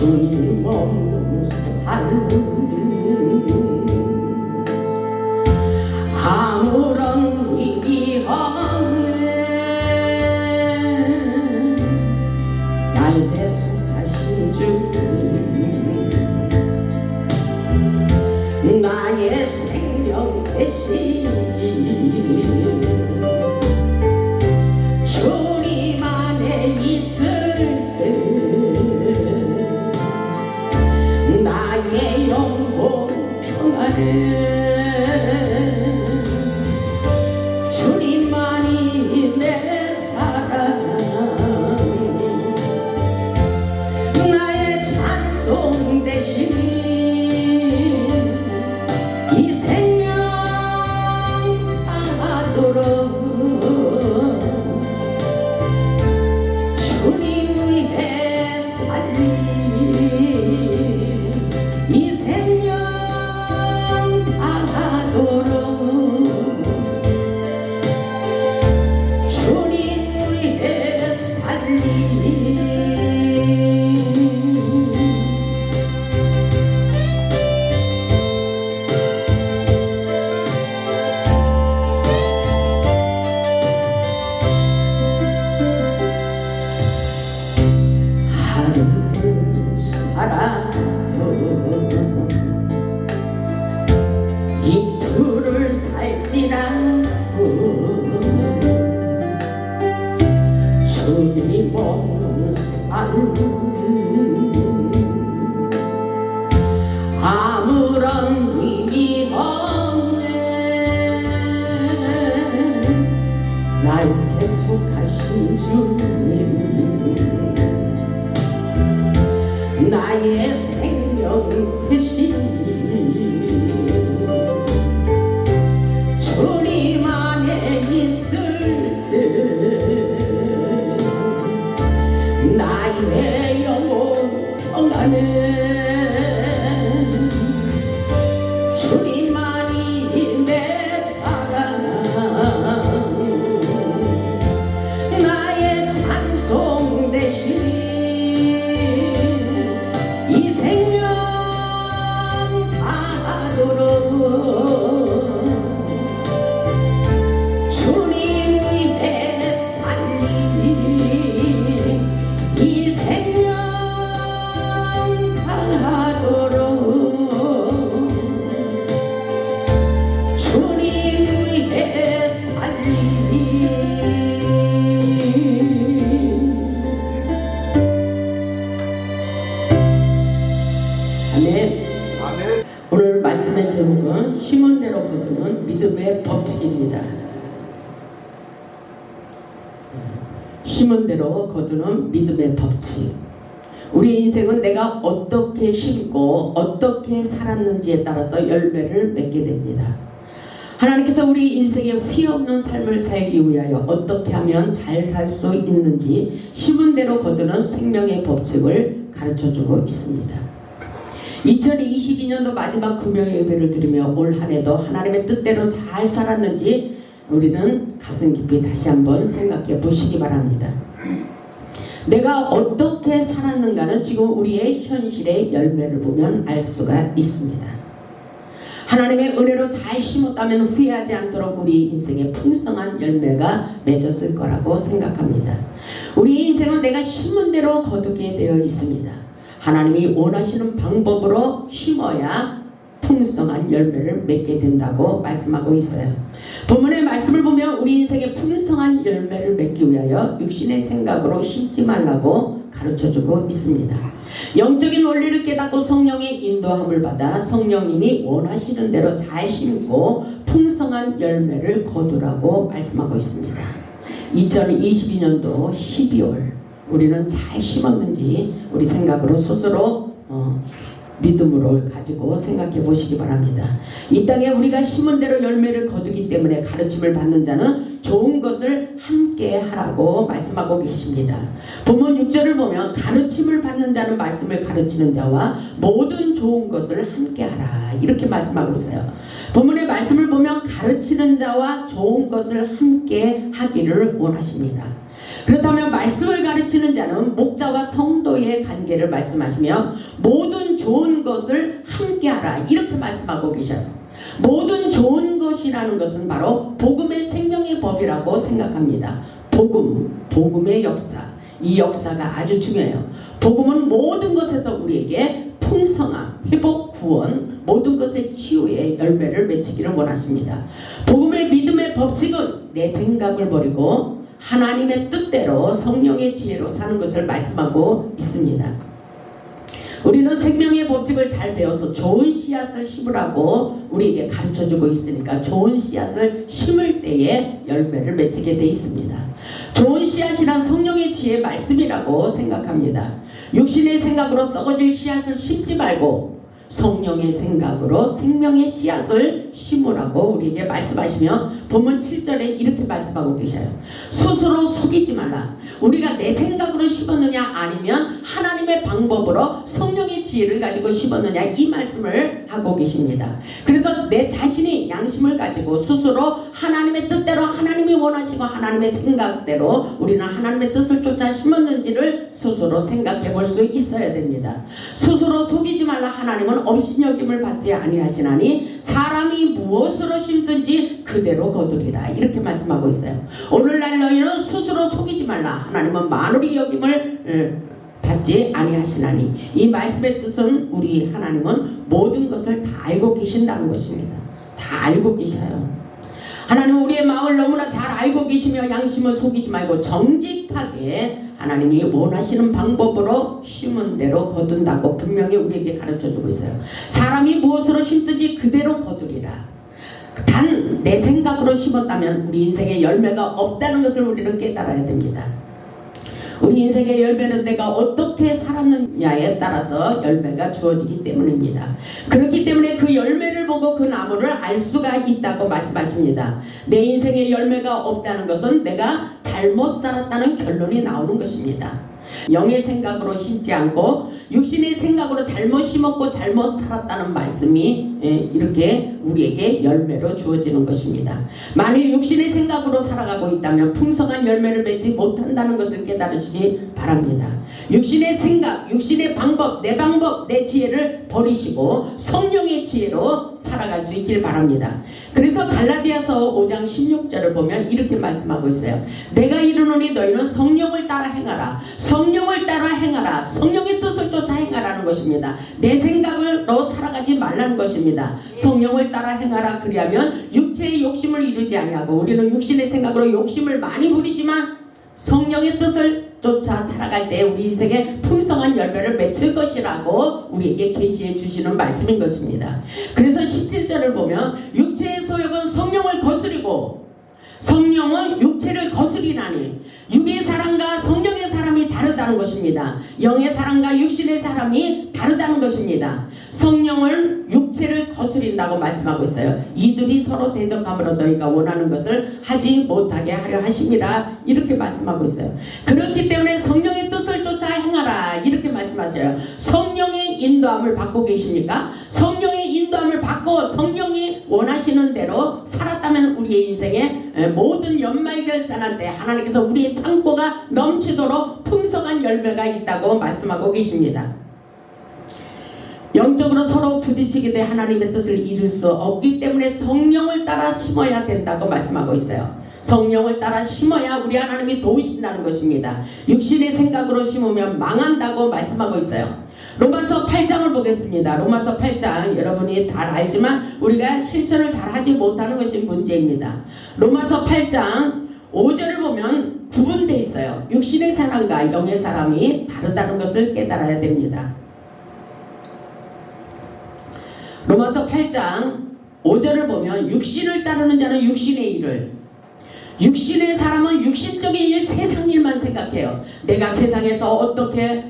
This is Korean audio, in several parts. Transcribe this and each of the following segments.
주님 없는 삶 아무런 위기 없네. 날 대속하신 주님 나의 생명 대신 주님 안에 있을 때 나의 영혼 평안해. 주님만이 내 사랑 나의 찬송 대신 이 생명 다하도록 주님 위해 살리 이 생명 다하도록 주님 위해 살리. 하루를 살아도 이틀을 살지라도 주님 없는 삶 아무런 의미 없네. 날 대속하신 주님 나의 생명 대신 주님 안에 있을 때 나의 영혼 평안해. 주님만이 내 사랑 나의 찬송 대신 이 생명 다하도록 주님 위해 살리 이 생명 다하도록 주님 위해 살리. 아멘. 오늘 말씀의 제목은 심은 대로 거두는 믿음의 법칙입니다. 심은 대로 거두는 믿음의 법칙. 우리 인생은 내가 어떻게 심고 어떻게 살았는지에 따라서 열매를 맺게 됩니다. 하나님께서 우리 인생에 후회 없는 삶을 살기 위하여 어떻게 하면 잘 살 수 있는지 심은 대로 거두는 생명의 법칙을 가르쳐주고 있습니다. 2022년도 마지막 금요일 예배를 드리며 올 한해도 하나님의 뜻대로 잘 살았는지 우리는 가슴 깊이 다시 한번 생각해 보시기 바랍니다. 내가 어떻게 살았는가는 지금 우리의 현실의 열매를 보면 알 수가 있습니다. 하나님의 은혜로 잘 심었다면 후회하지 않도록 우리 인생에 풍성한 열매가 맺었을 거라고 생각합니다. 우리 인생은 내가 심은 대로 거두게 되어 있습니다. 하나님이 원하시는 방법으로 심어야 풍성한 열매를 맺게 된다고 말씀하고 있어요. 본문의 말씀을 보면 우리 인생의 풍성한 열매를 맺기 위하여 육신의 생각으로 심지 말라고 가르쳐주고 있습니다. 영적인 원리를 깨닫고 성령의 인도함을 받아 성령님이 원하시는 대로 잘 심고 풍성한 열매를 거두라고 말씀하고 있습니다. 2022년도 12월 우리는 잘 심었는지 우리 생각으로 스스로 믿음으로 가지고 생각해 보시기 바랍니다. 이 땅에 우리가 심은 대로 열매를 거두기 때문에 가르침을 받는 자는 좋은 것을 함께 하라고 말씀하고 계십니다. 본문 6절을 보면 가르침을 받는 자는 말씀을 가르치는 자와 모든 좋은 것을 함께 하라 이렇게 말씀하고 있어요. 본문의 말씀을 보면 가르치는 자와 좋은 것을 함께 하기를 원하십니다. 그렇다면 말씀을 가르치는 자는 목자와 성도의 관계를 말씀하시며 모든 좋은 것을 함께하라 이렇게 말씀하고 계셔요. 모든 좋은 것이라는 것은 바로 복음의 생명의 법이라고 생각합니다. 복음의 역사, 이 역사가 아주 중요해요. 복음은 모든 것에서 우리에게 풍성함, 회복, 구원, 모든 것의 치유의 열매를 맺히기를 원하십니다. 복음의 믿음의 법칙은 내 생각을 버리고 하나님의 뜻대로 성령의 지혜로 사는 것을 말씀하고 있습니다. 우리는 생명의 법칙을 잘 배워서 좋은 씨앗을 심으라고 우리에게 가르쳐주고 있으니까 좋은 씨앗을 심을 때에 열매를 맺히게 돼 있습니다. 좋은 씨앗이란 성령의 지혜 말씀이라고 생각합니다. 육신의 생각으로 썩어질 씨앗을 심지 말고 성령의 생각으로 생명의 씨앗을 심으라고 우리에게 말씀하시며 본문 7절에 이렇게 말씀하고 계셔요. 스스로 속이지 말라. 우리가 내 생각으로 심었느냐 아니면 하나님의 방법으로 성령의 지혜를 가지고 심었느냐 이 말씀을 하고 계십니다. 그래서 내 자신이 양심을 가지고 스스로 하나님의 뜻대로 하나님이 원하시고 하나님의 생각대로 우리는 하나님의 뜻을 쫓아 심었는지를 스스로 생각해 볼 수 있어야 됩니다. 스스로 속이지 말라. 하나님은 업신여김을 받지 아니하시나니 사람이 무엇으로 심든지 그대로 거두리라 이렇게 말씀하고 있어요. 오늘날 너희는 스스로 속이지 말라. 하나님은 만물이 여김을 받지 아니하시나니 이 말씀의 뜻은 우리 하나님은 모든 것을 다 알고 계신다는 것입니다. 다 알고 계셔요. 하나님은 우리의 마음을 너무나 잘 알고 계시며 양심을 속이지 말고 정직하게 하나님이 원하시는 방법으로 심은 대로 거둔다고 분명히 우리에게 가르쳐주고 있어요. 사람이 무엇으로 심든지 그대로 거두리라. 단 내 생각으로 심었다면 우리 인생에 열매가 없다는 것을 우리는 깨달아야 됩니다. 우리 인생의 열매는 내가 어떻게 살았느냐에 따라서 열매가 주어지기 때문입니다. 그렇기 때문에 그 열매를 보고 그 나무를 알 수가 있다고 말씀하십니다. 내 인생에 열매가 없다는 것은 내가 잘못 살았다는 결론이 나오는 것입니다. 영의 생각으로 심지 않고 육신의 생각으로 잘못 심었고 잘못 살았다는 말씀이 이렇게 우리에게 열매로 주어지는 것입니다. 만일 육신의 생각으로 살아가고 있다면 풍성한 열매를 맺지 못한다는 것을 깨달으시기 바랍니다. 육신의 생각, 육신의 방법, 내 지혜를 버리시고 성령의 지혜로 살아갈 수 있길 바랍니다. 그래서 갈라디아서 5장 16절을 보면 이렇게 말씀하고 있어요. 내가 이르노니 너희는 성령을 따라 행하라. 성령을 따라 행하라. 성령의 뜻을 쫓아 행하라는 것입니다. 내 생각으로 살아가지 말라는 것입니다. 성령을 따라 행하라. 그리하면 육체의 욕심을 이루지 아니하고 우리는 육신의 생각으로 욕심을 많이 부리지만 성령의 뜻을 쫓아 살아갈 때 우리 인생에 풍성한 열매를 맺을 것이라고 우리에게 계시해 주시는 말씀인 것입니다. 그래서 17절을 보면 육체의 소욕은 성령을 거스리고 성령은 육체를 거스리나니 육의 사람과 성령의 사람이 다르다는 것입니다. 영의 사람과 육신의 사람이 다르다는 것입니다. 성령은 육체를 거스린다고 말씀하고 있어요. 이들이 서로 대적함으로 너희가 원하는 것을 하지 못하게 하려 하심이라 이렇게 말씀하고 있어요. 그렇기 때문에 성령의 뜻을 쫓아 행하라 이렇게 말씀하셔요. 성령의 인도함을 받고 계십니까? 성령의 인도함을 받고 성령이 원하시는 대로 살았다면 우리의 인생에 모든 연말결산할 때 하나님께서 우리의 창고가 넘치도록 풍성한 열매가 있다고 말씀하고 계십니다. 영적으로 서로 부딪히게 돼 하나님의 뜻을 이룰 수 없기 때문에 성령을 따라 심어야 된다고 말씀하고 있어요. 성령을 따라 심어야 우리 하나님이 도우신다는 것입니다. 육신의 생각으로 심으면 망한다고 말씀하고 있어요. 로마서 8장을 보겠습니다. 로마서 8장 여러분이 잘 알지만 우리가 실천을 잘 하지 못하는 것이 문제입니다. 로마서 8장 5절을 보면 구분되어 있어요. 육신의 사람과 영의 사람이 다르다는 것을 깨달아야 됩니다. 로마서 8장 5절을 보면 육신을 따르는 자는 육신의 일을, 육신의 사람은 육신적인 일, 세상 일만 생각해요. 내가 세상에서 어떻게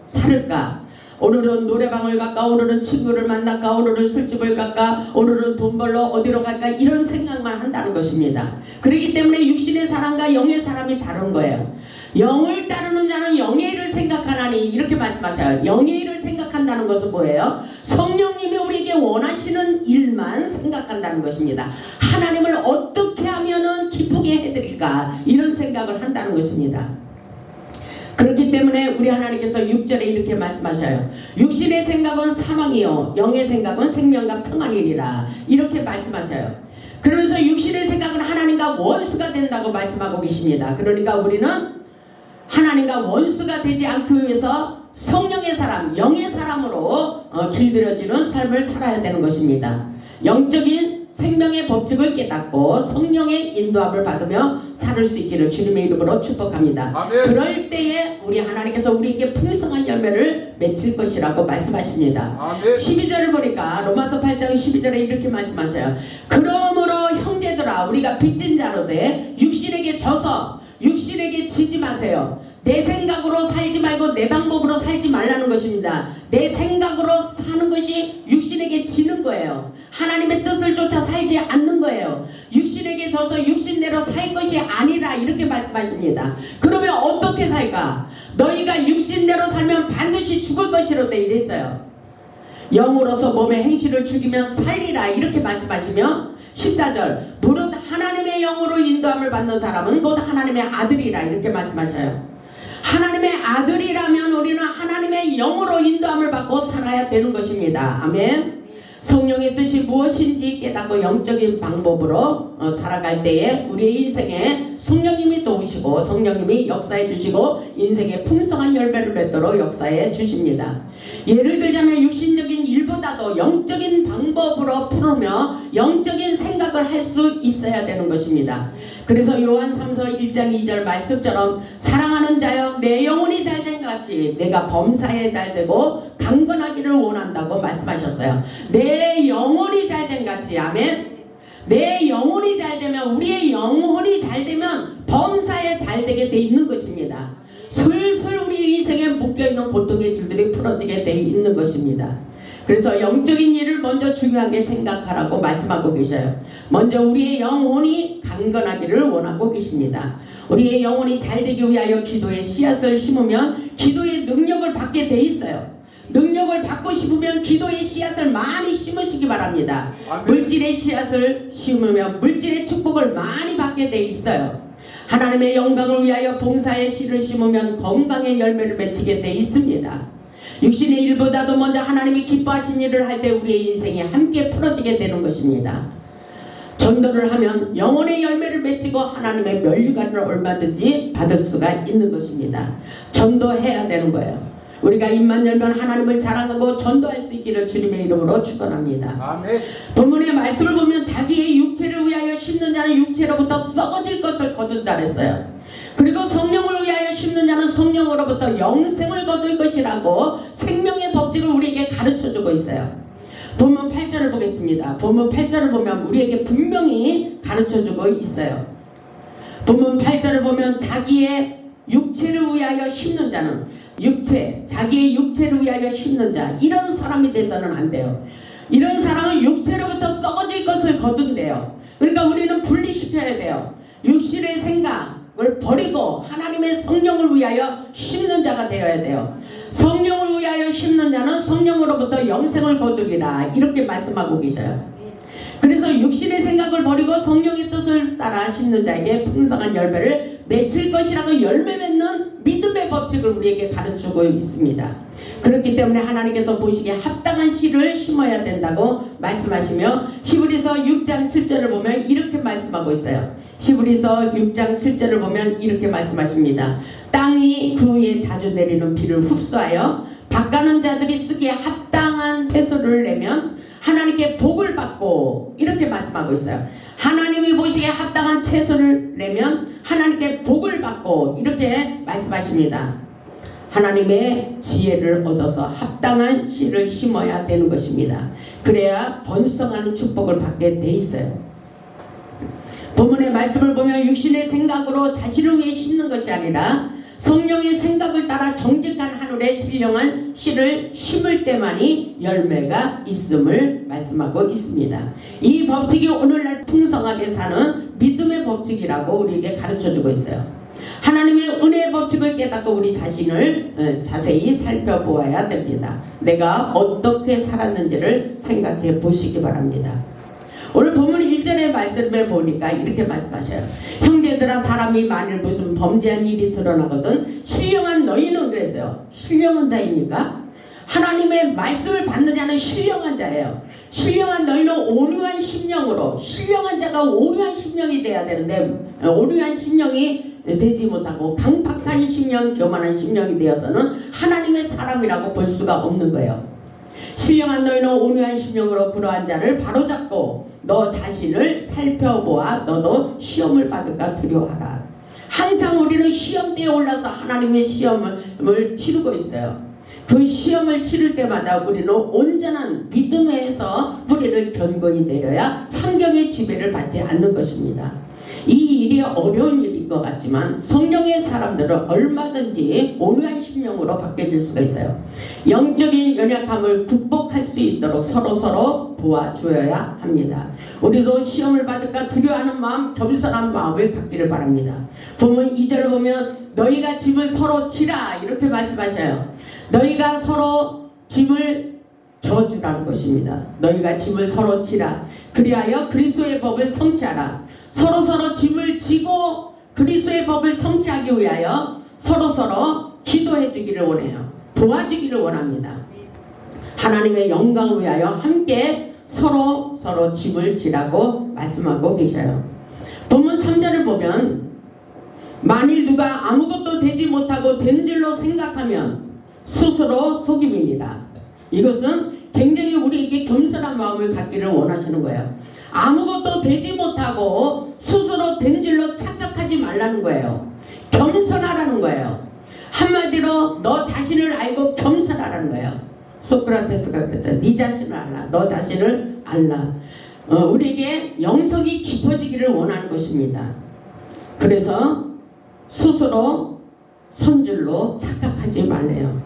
살을까, 오늘은 노래방을 갈까, 오늘은 친구를 만날까, 오늘은 술집을 갈까, 오늘은 돈 벌러 어디로 갈까, 이런 생각만 한다는 것입니다. 그렇기 때문에 육신의 사람과 영의 사람이 다른 거예요. 영을 따르는 자는 영의 일을 생각하나니, 이렇게 말씀하셔요. 영의 일을 생각한다는 것은 뭐예요? 성령님이 우리에게 원하시는 일만 생각한다는 것입니다. 하나님을 어떻게 하면은 기쁘게 해드릴까, 이런 생각을 한다는 것입니다. 그렇기 때문에 우리 하나님께서 6절에 이렇게 말씀하셔요. 육신의 생각은 사망이요 영의 생각은 생명과 평안이니라, 이렇게 말씀하셔요. 그러면서 육신의 생각은 하나님과 원수가 된다고 말씀하고 계십니다. 그러니까 우리는 하나님과 원수가 되지 않기 위해서 성령의 사람, 영의 사람으로 길들여지는 삶을 살아야 되는 것입니다. 영적인 생명의 법칙을 깨닫고 성령의 인도함을 받으며 살 수 있기를 주님의 이름으로 축복합니다. 아멘. 그럴 때에 우리 하나님께서 우리에게 풍성한 열매를 맺힐 것이라고 말씀하십니다. 아멘. 12절을 보니까 로마서 8장 12절에 이렇게 말씀하셔요. 그러므로 형제들아, 우리가 빚진 자로되 육신에게 져서 육신에게 지지 마세요. 내 생각으로 살지 말고 내 방법으로 살지 말라는 것입니다. 내 생각으로 사는 것이 육신에게 지는 거예요. 하나님의 뜻을 쫓아 살지 않는 거예요. 육신에게 져서 육신대로 살 것이 아니라, 이렇게 말씀하십니다. 그러면 어떻게 살까? 너희가 육신대로 살면 반드시 죽을 것이로되, 이랬어요. 영으로서 몸의 행실을 죽이면 살리라, 이렇게 말씀하시며 14절 무릇 하나님의 영으로 인도함을 받는 사람은 곧 하나님의 아들이라, 이렇게 말씀하셔요. 하나님의 아들이라면 우리는 하나님의 영으로 인도함을 받고 살아야 되는 것입니다. 아멘. 성령의 뜻이 무엇인지 깨닫고 영적인 방법으로 살아갈 때에 우리의 인생에 성령님이 도우시고 성령님이 역사해 주시고 인생에 풍성한 열매를 맺도록 역사해 주십니다. 예를 들자면 육신적인 일보다도 영적인 방법으로 풀으며 영적인 생각을 할 수 있어야 되는 것입니다. 그래서 요한 3서 1장 2절 말씀처럼 사랑하는 자여 내 영혼이 잘된 같이 내가 범사에 잘되고 강건하기를 원한다고 말씀하셨어요. 내 영혼이 잘된 같이. 아멘. 내 영혼이 잘되면, 우리의 영혼이 잘되면 범사에 잘되게 돼 있는 것입니다. 슬슬 우리 인생에 묶여있는 고통의 줄들이 풀어지게 돼 있는 것입니다. 그래서 영적인 일을 먼저 중요하게 생각하라고 말씀하고 계셔요. 먼저 우리의 영혼이 강건하기를 원하고 계십니다. 우리의 영혼이 잘되기 위하여 기도의 씨앗을 심으면 기도의 능력을 받게 돼 있어요. 능력을 받고 싶으면 기도의 씨앗을 많이 심으시기 바랍니다. 아멘. 물질의 씨앗을 심으면 물질의 축복을 많이 받게 돼 있어요. 하나님의 영광을 위하여 봉사의 씨를 심으면 건강의 열매를 맺히게 돼 있습니다. 육신의 일보다도 먼저 하나님이 기뻐하신 일을 할 때 우리의 인생이 함께 풀어지게 되는 것입니다. 전도를 하면 영혼의 열매를 맺히고 하나님의 면류관을 얼마든지 받을 수가 있는 것입니다. 전도해야 되는 거예요. 우리가 입만 열면 하나님을 자랑하고 전도할 수 있기를 주님의 이름으로 축원합니다. 아멘. 본문의 말씀을 보면 자기의 육체를 위하여 심는 자는 육체로부터 썩어질 것을 거둔다 그랬어요. 그리고 성령을 위하여 심는 자는 성령으로부터 영생을 거둘 것이라고 생명의 법칙을 우리에게 가르쳐주고 있어요. 본문 8절을 보겠습니다. 본문 8절을 보면 우리에게 분명히 가르쳐주고 있어요. 본문 8절을 보면 자기의 육체를 위하여 심는 자는, 자기의 육체를 위하여 심는 자, 이런 사람이 돼서는 안 돼요. 이런 사람은 육체로부터 썩어질 것을 거둔대요. 그러니까 우리는 분리시켜야 돼요. 육신의 생각을 버리고 하나님의 성령을 위하여 심는 자가 되어야 돼요. 성령을 위하여 심는 자는 성령으로부터 영생을 거두리라, 이렇게 말씀하고 계셔요. 그래서 육신의 생각을 버리고 성령의 뜻을 따라 심는 자에게 풍성한 열매를 맺힐 것이라고 열매 맺는 믿음의 법칙을 우리에게 가르치고 있습니다. 그렇기 때문에 하나님께서 보시기에 합당한 씨를 심어야 된다고 말씀하시며 히브리서 6장 7절을 보면 이렇게 말씀하고 있어요. 히브리서 6장 7절을 보면 이렇게 말씀하십니다. 땅이 그 위에 자주 내리는 비를 흡수하여 밭가는 자들이 쓰기에 합당한 채소를 내면 하나님께 복을 받고, 이렇게 말씀하고 있어요. 하나님이 보시기에 합당한 채소를 내면 하나님께 복을 받고, 이렇게 말씀하십니다. 하나님의 지혜를 얻어서 합당한 씨를 심어야 되는 것입니다. 그래야 번성하는 축복을 받게 돼 있어요. 본문의 말씀을 보면 육신의 생각으로 자신을 위해 심는 것이 아니라 성령의 생각을 따라 정직한 하늘에 신령한 씨를 심을 때만이 열매가 있음을 말씀하고 있습니다. 이 법칙이 오늘날 풍성하게 사는 믿음의 법칙이라고 우리에게 가르쳐주고 있어요. 하나님의 은혜의 법칙을 깨닫고 우리 자신을 자세히 살펴보아야 됩니다. 내가 어떻게 살았는지를 생각해 보시기 바랍니다. 오늘 본문 1절의 말씀을 보니까 이렇게 말씀하셔요. 형제들아, 사람이 만일 무슨 범죄한 일이 드러나거든 신령한 너희는, 그랬어요. 신령한 자입니까? 하나님의 말씀을 받는 자는 신령한 자예요. 신령한 너희는 온유한 심령으로, 신령한 자가 온유한 심령이 돼야 되는데 온유한 심령이 되지 못하고 강팍한 심령, 교만한 심령이 되어서는 하나님의 사람이라고 볼 수가 없는 거예요. 신령한 너희는 온유한 심령으로 그러한 자를 바로잡고 너 자신을 살펴보아 너도 시험을 받을까 두려워하라. 항상 우리는 시험대에 올라서 하나님의 시험을 치르고 있어요. 그 시험을 치를 때마다 우리는 온전한 믿음에서 뿌리를 견고히 내려야 환경의 지배를 받지 않는 것입니다. 이 일이 어려운 일인 것 같지만 성령의 사람들은 얼마든지 온유한 심령으로 바뀌어질 수가 있어요. 영적인 연약함을 극복할 수 있도록 서로 도와줘야 합니다. 우리도 시험을 받을까 두려워하는 마음, 겸손한 마음을 갖기를 바랍니다. 본문 2절을 보면 너희가 짐을 서로 지라 이렇게 말씀하셔요. 너희가 서로 짐을 져주라는 것입니다. 너희가 짐을 서로 지라. 그리하여 그리스도의 법을 성취하라. 서로 짐을 지고 그리스도의 법을 성취하기 위하여 서로 기도해 주기를 원해요. 도와주기를 원합니다. 하나님의 영광을 위하여 함께 서로 짐을 지라고 말씀하고 계셔요. 본문 3절을 보면 만일 누가 아무것도 되지 못하고 된 줄로 생각하면 스스로 속임이니라. 이것은 굉장히 우리에게 겸손한 마음을 갖기를 원하시는 거예요. 아무것도 되지 못하고 스스로 된 줄로 착각하지 말라는 거예요. 겸손하라는 거예요. 한마디로 너 자신을 알고 겸손하라는 거예요. 소크라테스가 그랬어요. 네 자신을 알라. 너 자신을 알라. 우리에게 영성이 깊어지기를 원하는 것입니다. 그래서 스스로 선줄로 착각하지 말래요.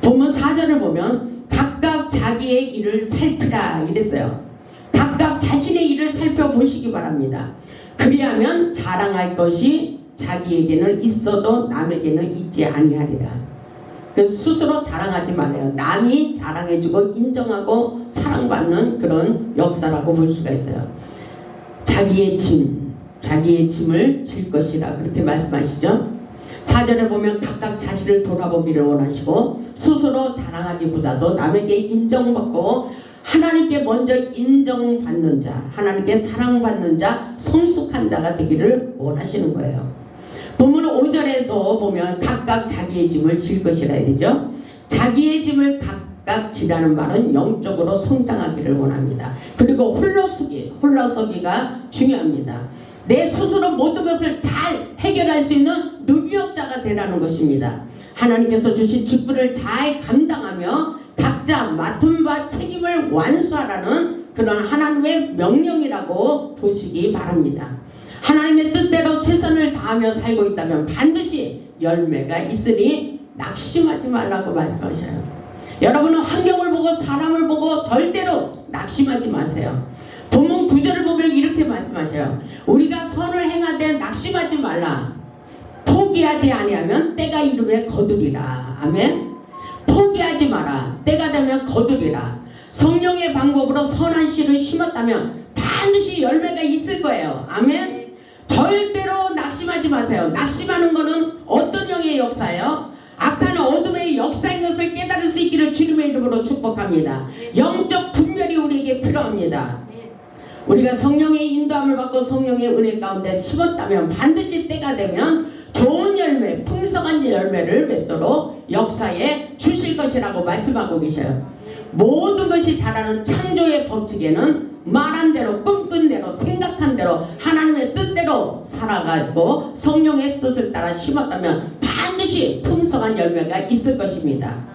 본문 4절을 보면 각각 자기의 일을 살피라 이랬어요. 각각 자신의 일을 살펴보시기 바랍니다. 그리하면 자랑할 것이 자기에게는 있어도 남에게는 있지 아니하리라. 그래서 스스로 자랑하지 말아요. 남이 자랑해주고 인정하고 사랑받는 그런 역사라고 볼 수가 있어요. 자기의 짐을 질 것이라 그렇게 말씀하시죠. 4절에 보면 각각 자신을 돌아보기를 원하시고 스스로 자랑하기보다도 남에게 인정받고 하나님께 먼저 인정받는 자, 하나님께 사랑받는 자, 성숙한 자가 되기를 원하시는 거예요. 본문 5절에도 보면 각각 자기의 짐을 질 것이라 이러죠. 자기의 짐을 각각 지라는 말은 영적으로 성장하기를 원합니다. 그리고 홀로서기가 중요합니다. 내 스스로 모든 것을 잘 해결할 수 있는 능력자가 되라는 것입니다. 하나님께서 주신 직분을 잘 감당하며 각자 맡은 바 책임을 완수하라는 그런 하나님의 명령이라고 보시기 바랍니다. 하나님의 뜻대로 최선을 다하며 살고 있다면 반드시 열매가 있으니 낙심하지 말라고 말씀하셔요. 여러분은 환경을 보고 사람을 보고 절대로 낙심하지 마세요. 본문 9절을 보면 이렇게 말씀하셔요. 우리가 선을 행하되 낙심하지 말라. 포기하지 아니하면 때가 이르면 거두리라. 아멘. 포기하지 마라. 때가 되면 거두리라. 성령의 방법으로 선한 씨를 심었다면 반드시 열매가 있을 거예요. 아멘. 절대로 낙심하지 마세요. 낙심하는 것은 어떤 영의 역사예요? 악한 어둠의 역사인 것을 깨달을 수 있기를 주님의 이름으로 축복합니다. 영적 분별이 우리에게 필요합니다. 우리가 성령의 인도함을 받고 성령의 은혜 가운데 심었다면 반드시 때가 되면 좋은 열매, 풍성한 열매를 맺도록 역사에 주실 것이라고 말씀하고 계셔요. 모든 것이 자라는 창조의 법칙에는 말한 대로, 꿈꾼 대로, 생각한 대로 하나님의 뜻대로 살아가고 성령의 뜻을 따라 심었다면 반드시 풍성한 열매가 있을 것입니다.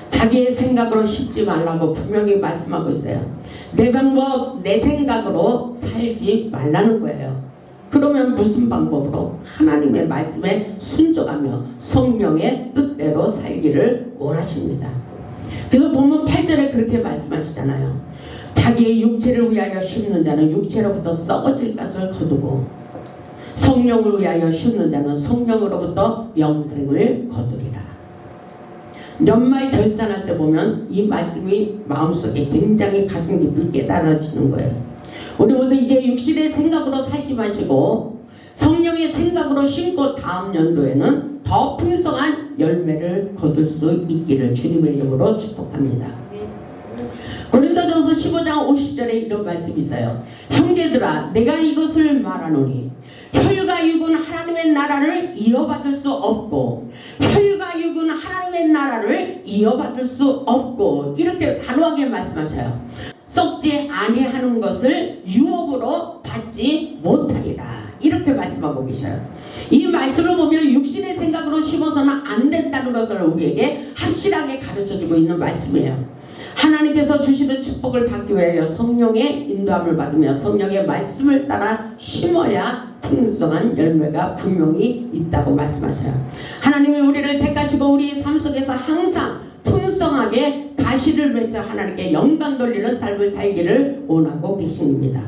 자기의 생각으로 심지 말라고 분명히 말씀하고 있어요. 내 방법, 내 생각으로 살지 말라는 거예요. 그러면 무슨 방법으로? 하나님의 말씀에 순종하며 성령의 뜻대로 살기를 원하십니다. 그래서 본문 8절에 그렇게 말씀하시잖아요. 자기의 육체를 위하여 심는 자는 육체로부터 썩어질 것을 거두고 성령을 위하여 심는 자는 성령으로부터 영생을 거두리라. 연말 결산할 때 보면 이 말씀이 마음속에 굉장히 가슴 깊이 깨달아지는 거예요. 우리 모두 이제 육신의 생각으로 살지 마시고 성령의 생각으로 심고 다음 연도에는 더 풍성한 열매를 거둘 수 있기를 주님의 이름으로 축복합니다. 고린도전서 15장 50절에 이런 말씀이 있어요. 형제들아 내가 이것을 말하노니 혈과 육은 하나님의 나라를 이어받을 수 없고 혈과 육은 하나님의 나라를 이어받을 수 없고 이렇게 단호하게 말씀하셔요. 썩지 아니하는 것을 유업으로 받지 못하리라 이렇게 말씀하고 계셔요. 이 말씀을 보면 육신의 생각으로 심어서는 안 된다는 것을 우리에게 확실하게 가르쳐주고 있는 말씀이에요. 하나님께서 주시는 축복을 받기 위하여 성령의 인도함을 받으며 성령의 말씀을 따라 심어야 풍성한 열매가 분명히 있다고 말씀하셔요. 하나님이 우리를 택하시고 우리의 삶 속에서 항상 풍성하게 가시를 맺어 하나님께 영광 돌리는 삶을 살기를 원하고 계십니다.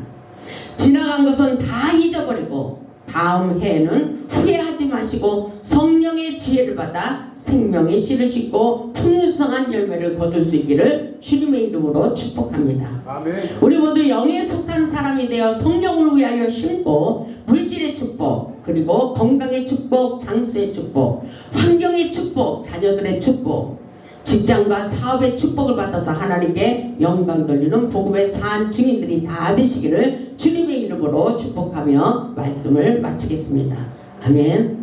지나간 것은 다 잊어버리고 다음 해에는 후회하지 마시고 성령의 지혜를 받아 생명의 씨를 싣고 풍성한 열매를 거둘 수 있기를 주님의 이름으로 축복합니다. 아멘. 우리 모두 영에 속한 사람이 되어 성령을 위하여 심고 물질의 축복, 그리고 건강의 축복, 장수의 축복, 환경의 축복, 자녀들의 축복, 직장과 사업의 축복을 받아서 하나님께 영광 돌리는 복음의 산 증인들이 다 되시기를 주님의 이름으로 축복하며 말씀을 마치겠습니다. 아멘.